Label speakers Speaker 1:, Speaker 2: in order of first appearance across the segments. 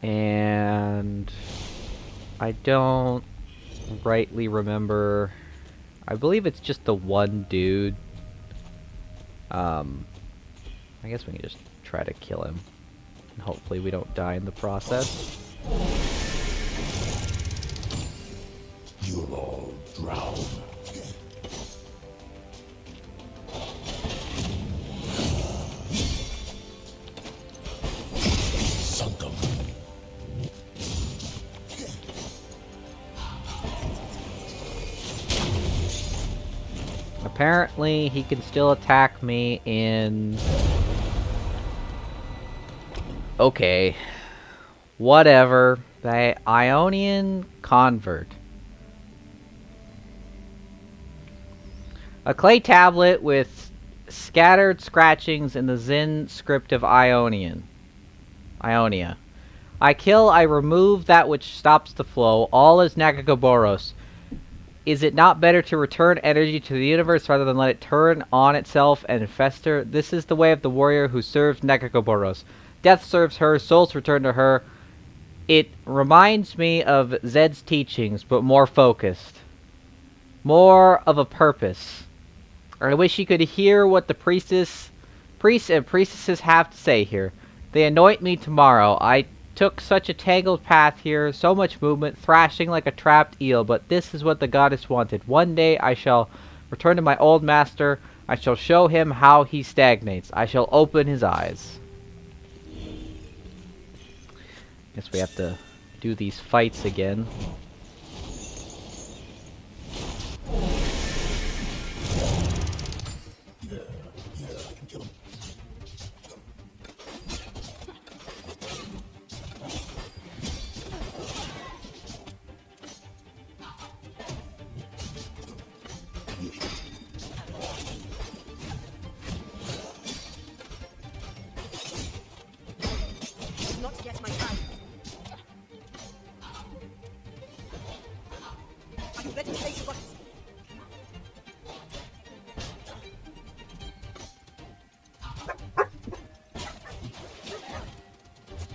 Speaker 1: And I don't rightly remember. I believe it's just the one dude. Um, I guess we can just try to kill him. And hopefully we don't die in the process.
Speaker 2: You'll all drown. Sunk 'em.
Speaker 1: Apparently, he can still attack me in... Okay. Whatever. The Ionian Convert. A clay tablet with scattered scratchings in the Zen script of Ionia. I kill, I remove that which stops the flow. All is Nagagoboros. Is it not better to return energy to the universe rather than let it turn on itself and fester? This is the way of the warrior who serves Nagagoboros. Death serves her, souls return to her. It reminds me of Zed's teachings, but more focused. More of a purpose. I wish you could hear what the priests and priestesses have to say here. They anoint me tomorrow. I took such a tangled path here, so much movement, thrashing like a trapped eel, but this is what the goddess wanted. One day I shall return to my old master. I shall show him how he stagnates. I shall open his eyes. Guess we have to do these fights again.
Speaker 2: I can kill him.
Speaker 3: Not yet, my friend. Are you ready to face the goddess?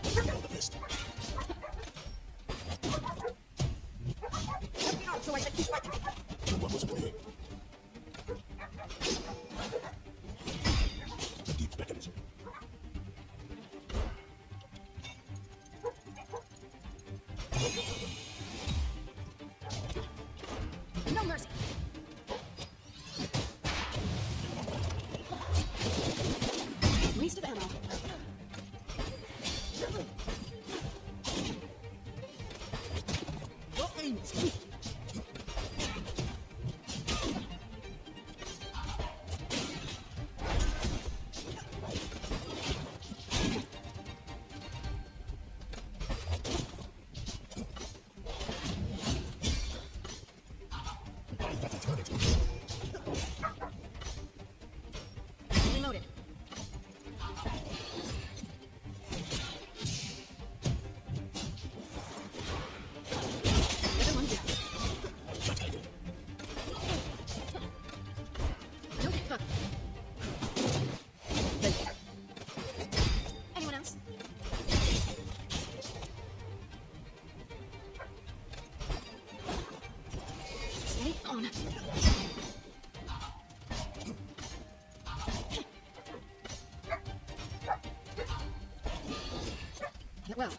Speaker 2: The list.
Speaker 3: Help me out so I can keep fighting.
Speaker 2: What was it with me? A deep mechanism.
Speaker 3: No mercy. Waste of ammo. Your aim is weak.
Speaker 2: That's eternity.
Speaker 3: Reloaded. Everyone down. Don't get hooked. Anyone else? Stay on. Get well.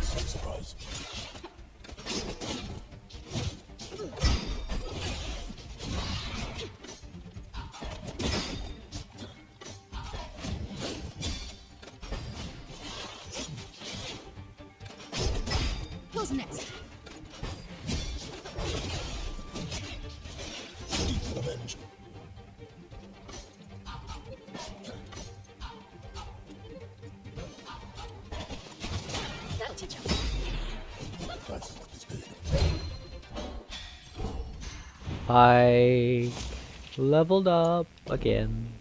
Speaker 2: Surprise.
Speaker 3: Who's next?
Speaker 2: Deep revenge.
Speaker 3: That'll teach him.
Speaker 2: That's speed.
Speaker 1: I leveled up again.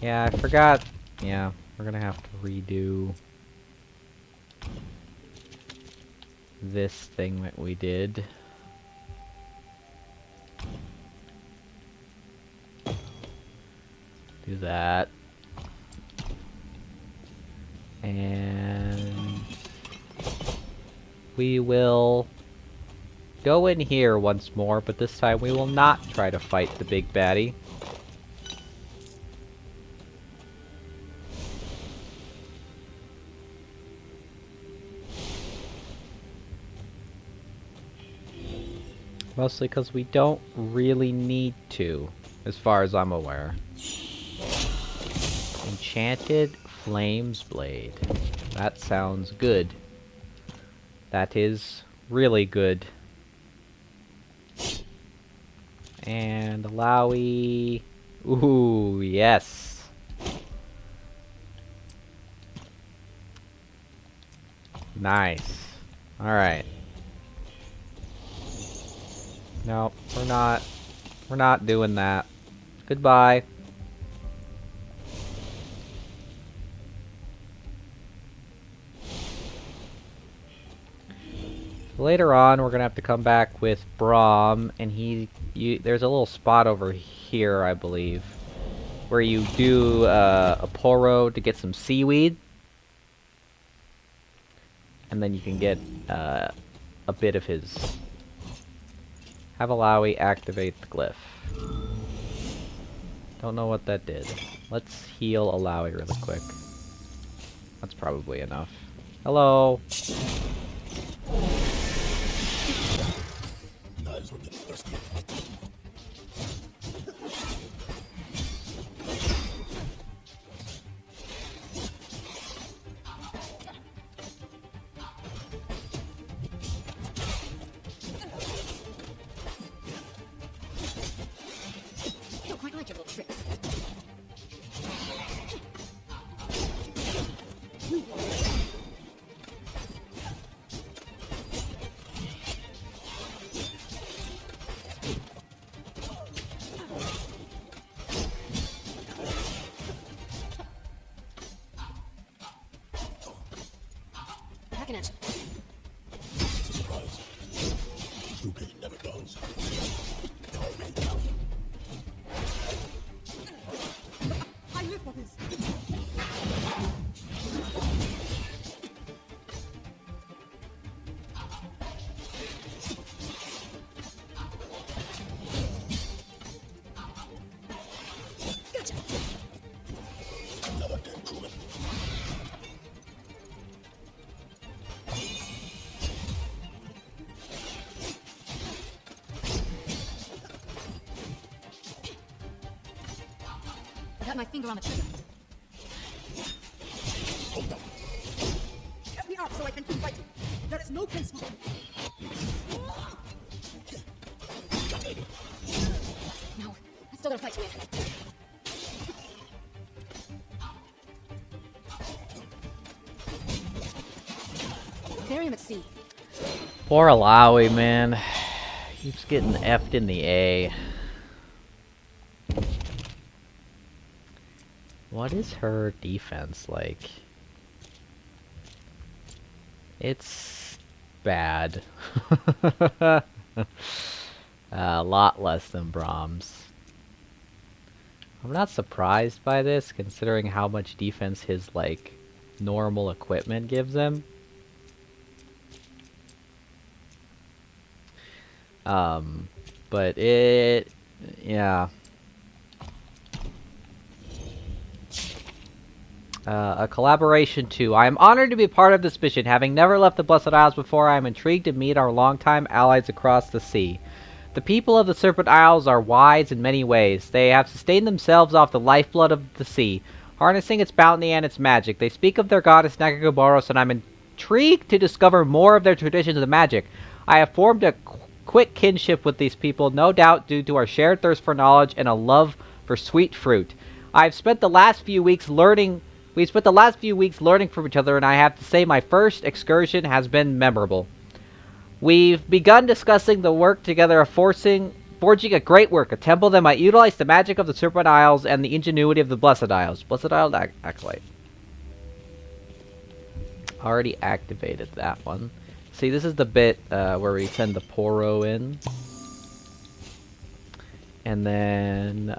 Speaker 1: Yeah, I forgot. Yeah, we're gonna have to redo this thing that we did. Do that. And we will go in here once more, but this time we will not try to fight the big baddie. Mostly because we don't really need to, as far as I'm aware. Enchanted Flames Blade. That sounds good. That is really good. And Alawi. Ooh, yes. Nice. Alright. No, we're not. We're not doing that. Goodbye. Later on, we're gonna have to come back with Braum, and there's a little spot over here, I believe, where you do a Poro to get some seaweed, and then you can get a bit of his. Have Alawi activate the glyph. Don't know what that did. Let's heal Alawi really quick. That's probably enough. Hello.
Speaker 2: Knives will get thirsty.
Speaker 3: Don't quite like your little tricks. Back in action.
Speaker 2: It's a surprise. Huey never does. Already down.
Speaker 3: I live for this. Gotcha.
Speaker 2: Another dead crewman.
Speaker 3: I got my finger on the trigger.
Speaker 2: Hold up.
Speaker 3: Get me up so I can keep fighting. There is no place for me. No, I still gotta fight to win. Bury him at sea.
Speaker 1: Poor Alawi, man. Keeps getting effed in the A. What is her defense like? It's bad. A lot less than Brahms. I'm not surprised by this, considering how much defense his, like, normal equipment gives him. But yeah. A collaboration too. I am honored to be part of this mission. Having never left the Blessed Isles before, I am intrigued to meet our longtime allies across the sea. The people of the Serpent Isles are wise in many ways. They have sustained themselves off the lifeblood of the sea, harnessing its bounty and its magic. They speak of their goddess Nagagoboros, and I'm intrigued to discover more of their traditions and magic. I have formed a quick kinship with these people, no doubt due to our shared thirst for knowledge and a love for sweet fruit. We've spent the last few weeks learning from each other, and I have to say my first excursion has been memorable. We've begun discussing the work together of forging a great work, a temple that might utilize the magic of the Serpent Isles and the ingenuity of the Blessed Isles. Blessed Isle Acolyte. Already activated that one. See, this is the bit where we send the Poro in. And then,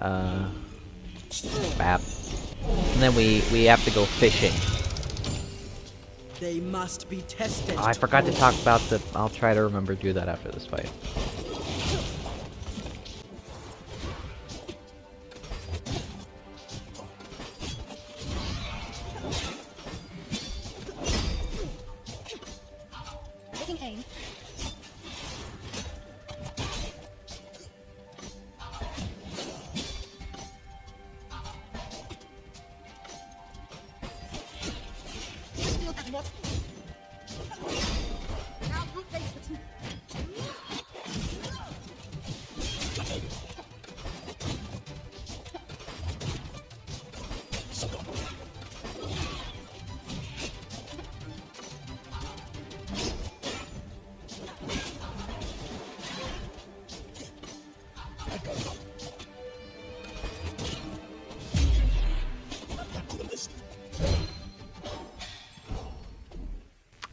Speaker 1: bap. And then we have to go fishing.
Speaker 3: They must be tested.
Speaker 1: Oh, I forgot to talk about the... I'll try to remember to do that after this fight.
Speaker 3: Taking aim. Still have more. Now you face the truth.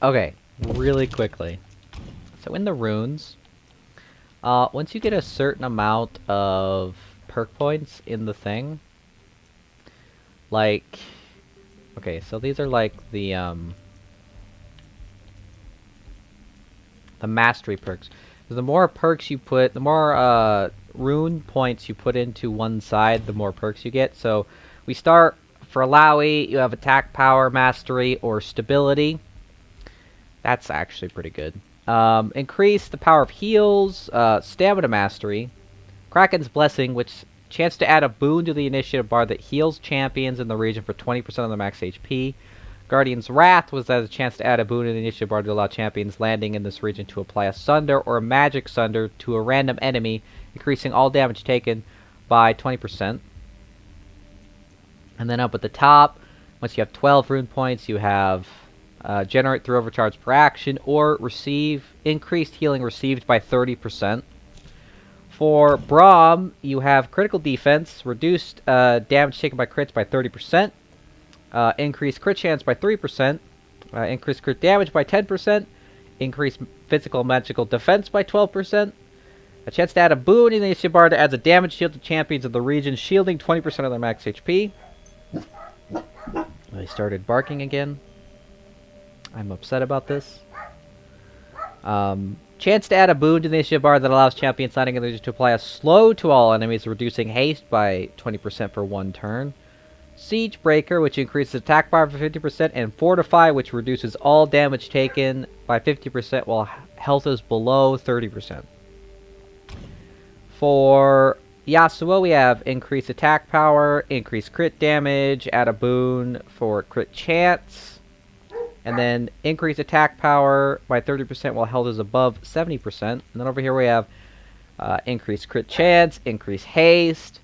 Speaker 1: Okay, really quickly. So in the runes, once you get a certain amount of perk points in the thing, like, okay, so these are like the mastery perks. So the more perks you put, the more rune points you put into one side, the more perks you get. So we start for Alawi, you have attack power, mastery, or stability. That's actually pretty good. Increase the power of heals, stamina mastery, Kraken's Blessing, which chance to add a boon to the initiative bar that heals champions in the region for 20% of their max HP. Guardian's Wrath was as a chance to add a boon in the initiative bar to allow champions landing in this region to apply a Sunder or a Magic Sunder to a random enemy, increasing all damage taken by 20%. And then up at the top, once you have 12 rune points, you have generate through overcharge per action, or receive increased healing received by 30%. For Braum, you have critical defense, reduced damage taken by crits by 30%, increased crit chance by 3%, increased crit damage by 10%, increased physical and magical defense by 12%, a chance to add a boon in the initiative bar that adds a damage shield to champions of the region, shielding 20% of their max HP. They started barking again. I'm upset about this. Chance to add a boon to the initiative bar that allows champions landing in the region to apply a slow to all enemies, reducing haste by 20% for one turn. Siege Breaker, which increases attack power by 50%, and Fortify, which reduces all damage taken by 50% while health is below 30%. For Yasuo, we have increased attack power, increased crit damage, add a boon for crit chance, and then increase attack power by 30% while health is above 70%. And then over here we have increased crit chance, increased haste,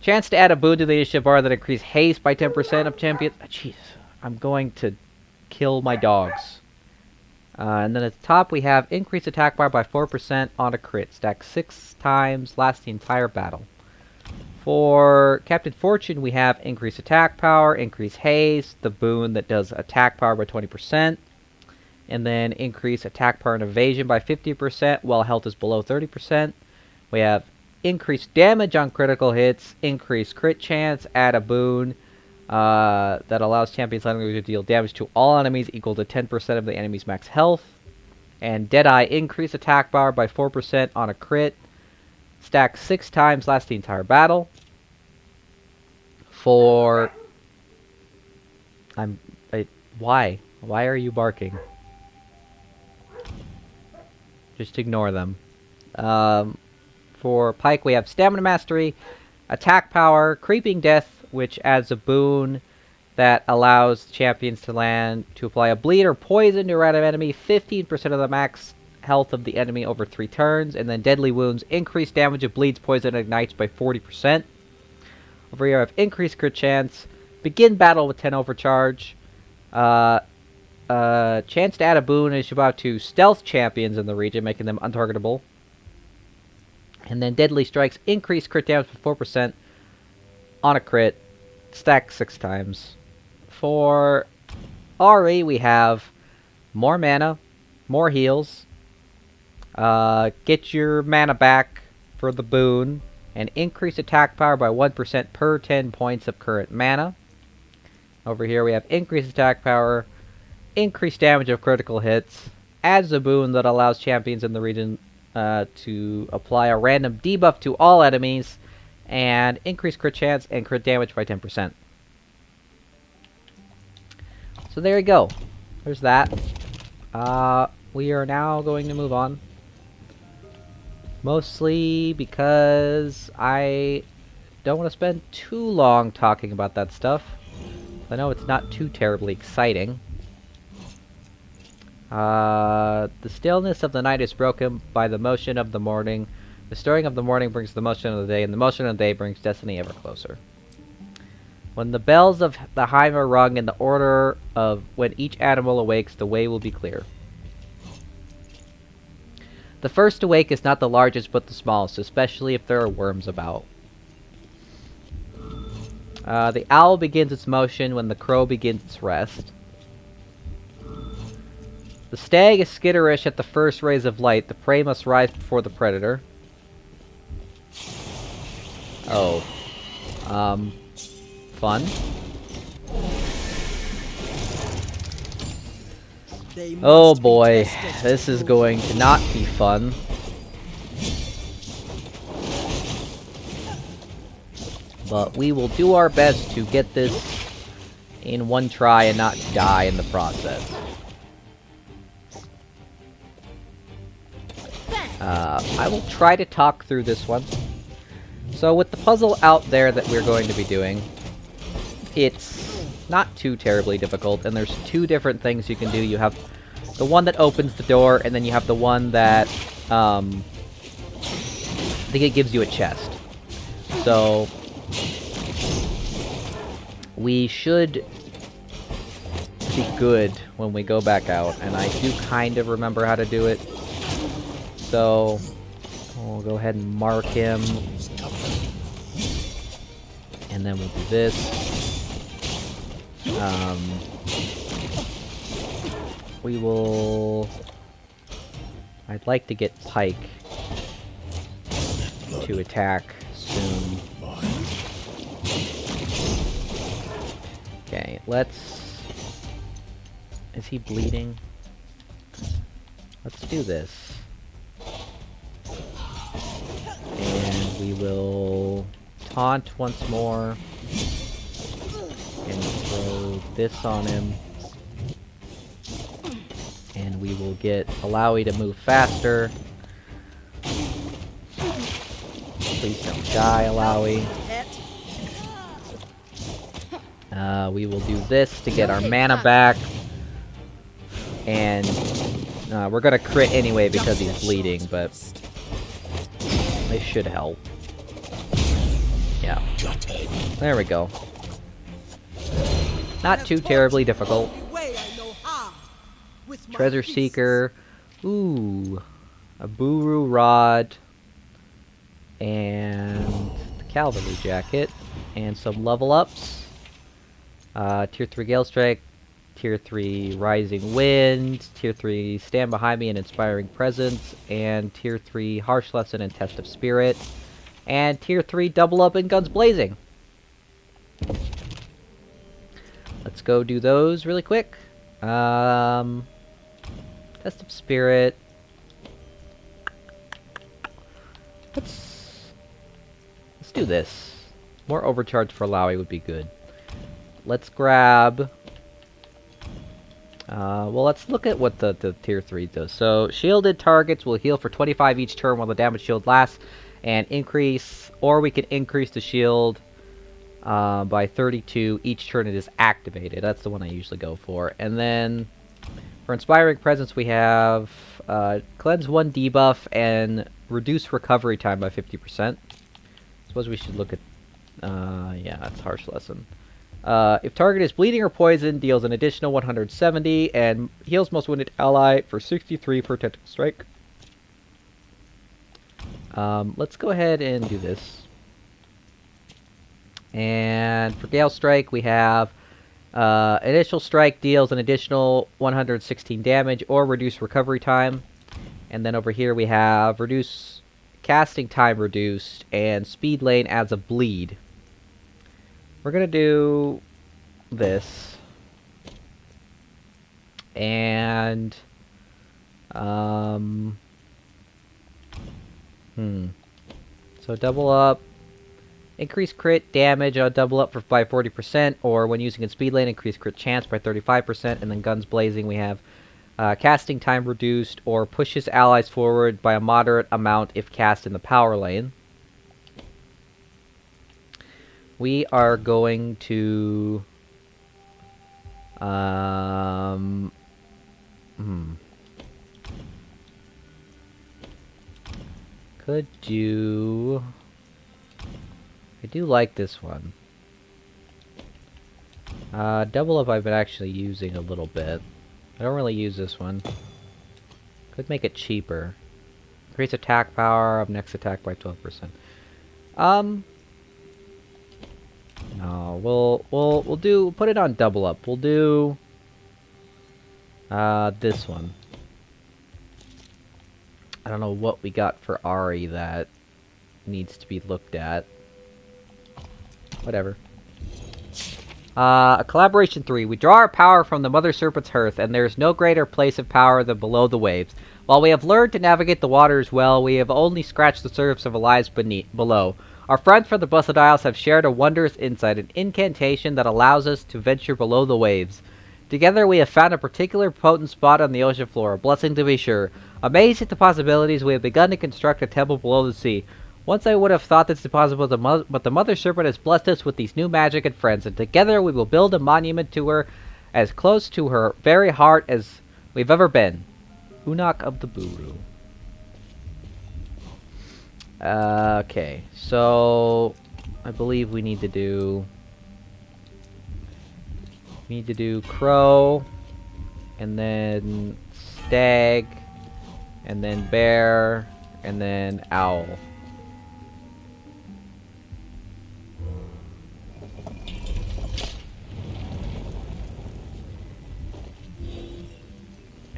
Speaker 1: chance to add a boon to the initiative bar that increase haste by 10% of champions. Jeez, I'm going to kill my dogs. And then at the top we have increased attack power by 4% on a crit, stack 6 times, lasts the entire battle. For Captain Fortune, we have increased attack power, increased haste, the boon that does attack power by 20%, and then increase attack power and evasion by 50% while health is below 30%. We have increased damage on critical hits, increased crit chance, add a boon that allows champions landing to deal damage to all enemies equal to 10% of the enemy's max health. And Deadeye, increase attack power by 4% on a crit, stack 6 times, lasts the entire battle. For... why? Why are you barking? Just ignore them. For Pike, we have Stamina Mastery, Attack Power, Creeping Death, which adds a boon that allows champions to land to apply a bleed or poison to a random enemy, 15% of the max health of the enemy over 3 turns, and then Deadly Wounds, increased damage of bleeds, poison, and ignites by 40%. Over here I have increased crit chance, begin battle with 10 overcharge, chance to add a boon is about to stealth champions in the region, making them untargetable. And then Deadly Strikes, increased crit damage by 4% on a crit, stack 6 times. For Ari, we have more mana, more heals, get your mana back for the boon, and increase attack power by 1% per 10 points of current mana. Over here we have increased attack power, increased damage of critical hits, adds a boon that allows champions in the region to apply a random debuff to all enemies, and increase crit chance and crit damage by 10%. So there you go. There's that. We are now going to move on. Mostly because I don't want to spend too long talking about that stuff. I know it's not too terribly exciting. The stillness of the night is broken by the motion of the morning. The stirring of the morning brings the motion of the day, and the motion of the day brings destiny ever closer. When the bells of the hive are rung in the order of when each animal awakes, the way will be clear. The first to wake is not the largest but the smallest, especially if there are worms about. The owl begins its motion when the crow begins its rest. The stag is skitterish at the first rays of light. The prey must rise before the predator. Oh. Fun. Oh boy, this is going to not be fun. But we will do our best to get this in one try and not die in the process. I will try to talk through this one. So with the puzzle out there that we're going to be doing, it's not too terribly difficult, and there's two different things you can do. You have the one that opens the door, and then you have the one that, I think it gives you a chest. So, we should be good when we go back out, and I do kind of remember how to do it. So, we'll go ahead and mark him. And then we'll do this. We will... I'd like to get Pike to attack soon. Okay, let's... Is he bleeding? Let's do this. And we will taunt once more. And throw this on him. And we will get Alawi to move faster. Please don't die, Alawi. We will do this to get our mana back. And we're gonna crit anyway because he's bleeding, but they should help. Yeah. There we go. Not too terribly difficult. Treasure Seeker. Ooh. A Buru Rod. And the Cavalry Jacket. And some level ups. Tier 3 Gale Strike. Tier 3 Rising Wind. Tier 3 Stand Behind Me and Inspiring Presence. And Tier 3 Harsh Lesson and Test of Spirit. And Tier 3 Double Up in Guns Blazing. Let's go do those really quick. Test of Spirit. Let's do this. More overcharge for Alawi would be good. Let's grab... well, let's look at what the Tier 3 does. So, shielded targets will heal for 25 each turn while the damage shield lasts, and increase, or we can increase the shield by 32 each turn it is activated. That's the one I usually go for. And then, for Inspiring Presence, we have Cleanse 1 debuff and reduce recovery time by 50%. Suppose we should look at... yeah, that's Harsh Lesson. If target is bleeding or poisoned, deals an additional 170 and heals most wounded ally for 63 per tactical strike. Let's go ahead and do this. And for Gale Strike, we have initial strike deals an additional 116 damage or reduce recovery time. And then over here we have reduce casting time reduced and speed lane adds a bleed. We're gonna do this. And so double up, increase crit damage on double up by 40%, or when using in speed lane, increase crit chance by 35%. And then guns blazing, we have casting time reduced, or pushes allies forward by a moderate amount if cast in the power lane. We are going to could do. I do like this one. Double up I've been actually using a little bit. I don't really use this one. Could make it cheaper. Increase attack power of next attack by 12%. No, we'll put it on double up. We'll do this one. I don't know what we got for Ari that needs to be looked at. Whatever. Collaboration 3. We draw our power from the Mother Serpent's hearth, and there is no greater place of power than below the waves. While we have learned to navigate the waters well, we have only scratched the surface of lives below. Our friends from the Blessed Isles have shared a wondrous insight, an incantation that allows us to venture below the waves. Together we have found a particular potent spot on the ocean floor, a blessing to be sure. Amazed at the possibilities, we have begun to construct a temple below the sea. Once I would have thought this impossible, but the Mother Serpent has blessed us with these new magic and friends, and together we will build a monument to her as close to her very heart as we've ever been. Unak of the Buru. Okay, so I believe we need to do crow, and then stag, and then bear, and then owl.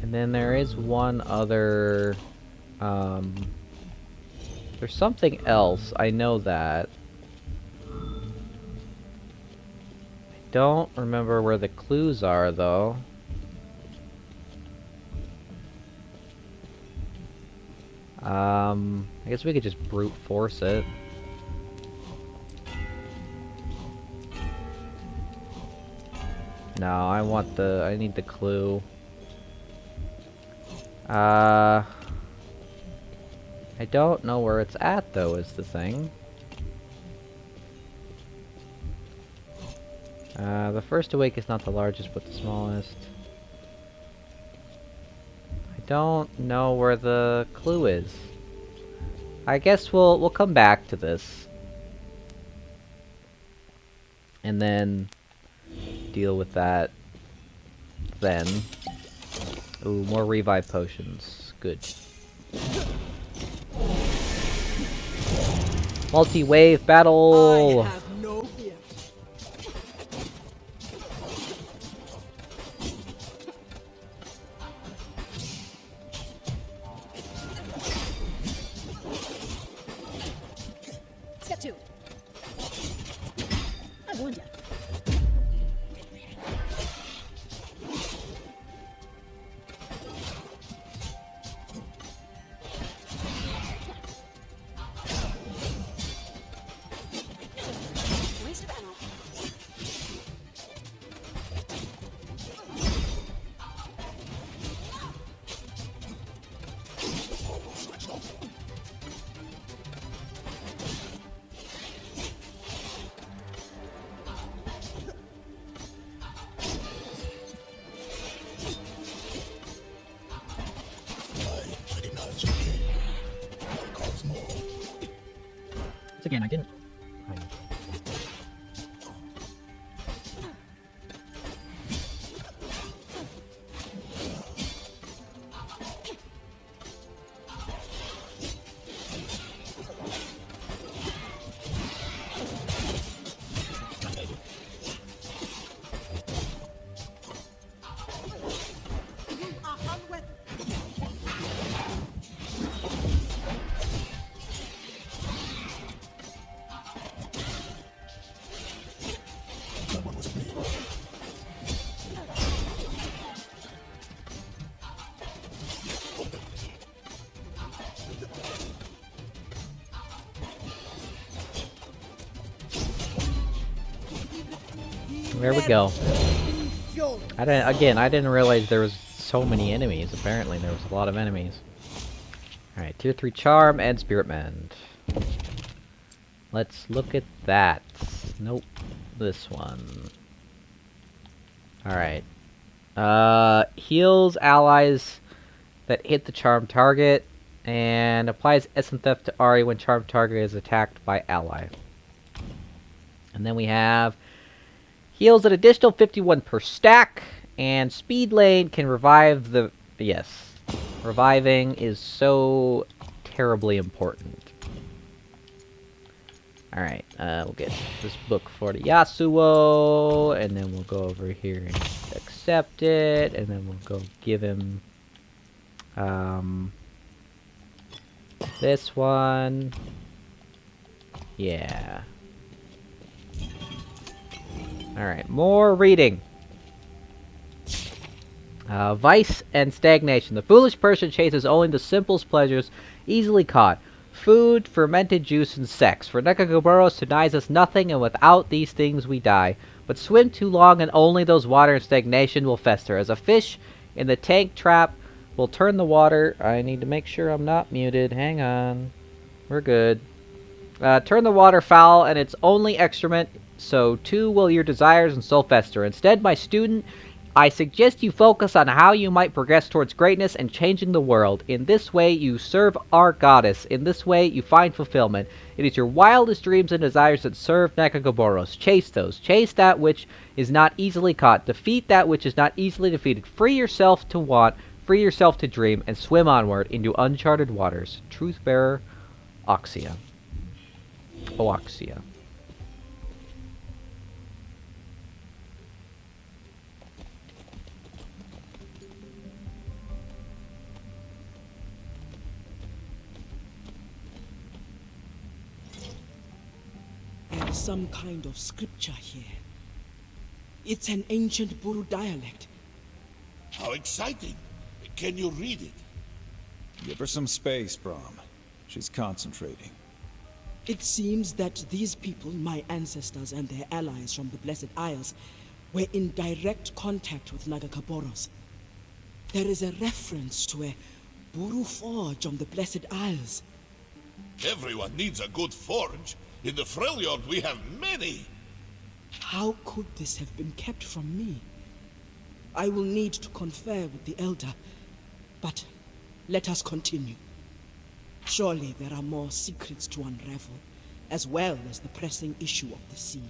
Speaker 1: And then there is one other, there's something else, I know that. I don't remember where the clues are, though. I guess we could just brute force it. No, I need the clue. I don't know where it's at, though, is the thing. The first awake is not the largest, but the smallest. I don't know where the clue is. I guess we'll come back to this. And then deal with that then. Ooh, more revive potions. Good. Multi-wave battle!
Speaker 3: I have no fear. Step 2. I warned you. Waste of ammo.
Speaker 2: I recognize your name. I cause more.
Speaker 1: Once again, I didn't. There we go.
Speaker 3: Fuel.
Speaker 1: I didn't realize there was so many enemies. Apparently, there was a lot of enemies. Alright, tier 3 charm and spirit mend. Let's look at that. Nope. This one. Alright. Heals allies that hit the charm target, and applies Essence Theft to Ari when charm target is attacked by ally. And then we have heals an additional 51 per stack, and Speed Lane can revive the... Yes. Reviving is so terribly important. Alright, we'll get this book for the Yasuo, and then we'll go over here and accept it, and then we'll go give him this one. Yeah. Alright, more reading. Vice and stagnation. The foolish person chases only the simplest pleasures, easily caught. Food, fermented juice, and sex. For Nekagaboros denies us nothing, and without these things we die. But swim too long, and only those water and stagnation will fester. As a fish in the tank trap will turn the water... I need to make sure I'm not muted. Hang on. We're good. Turn the water foul, and its only excrement, so too will your desires and soul fester. Instead, my student, I suggest you focus on how you might progress towards greatness and changing the world. In this way, you serve our goddess. In this way, you find fulfillment. It is your wildest dreams and desires that serve Nekagaboros. Chase those. Chase that which is not easily caught. Defeat that which is not easily defeated. Free yourself to want. Free yourself to dream. And swim onward into uncharted waters. Truth-bearer, Oxia. Oaxia.
Speaker 3: There's some kind of scripture here. It's an ancient Buru dialect.
Speaker 2: How exciting! Can you read it?
Speaker 4: Give her some space, Brahm. She's concentrating.
Speaker 3: It seems that these people, my ancestors and their allies from the Blessed Isles, were in direct contact with Nagakaboros. There is a reference to a Buru forge on the Blessed Isles.
Speaker 2: Everyone needs a good forge. In the Freljord we have many.
Speaker 3: How could this have been kept from me? I will need to confer with the Elder, but let us continue. Surely there are more secrets to unravel, as well as the pressing issue of the seed.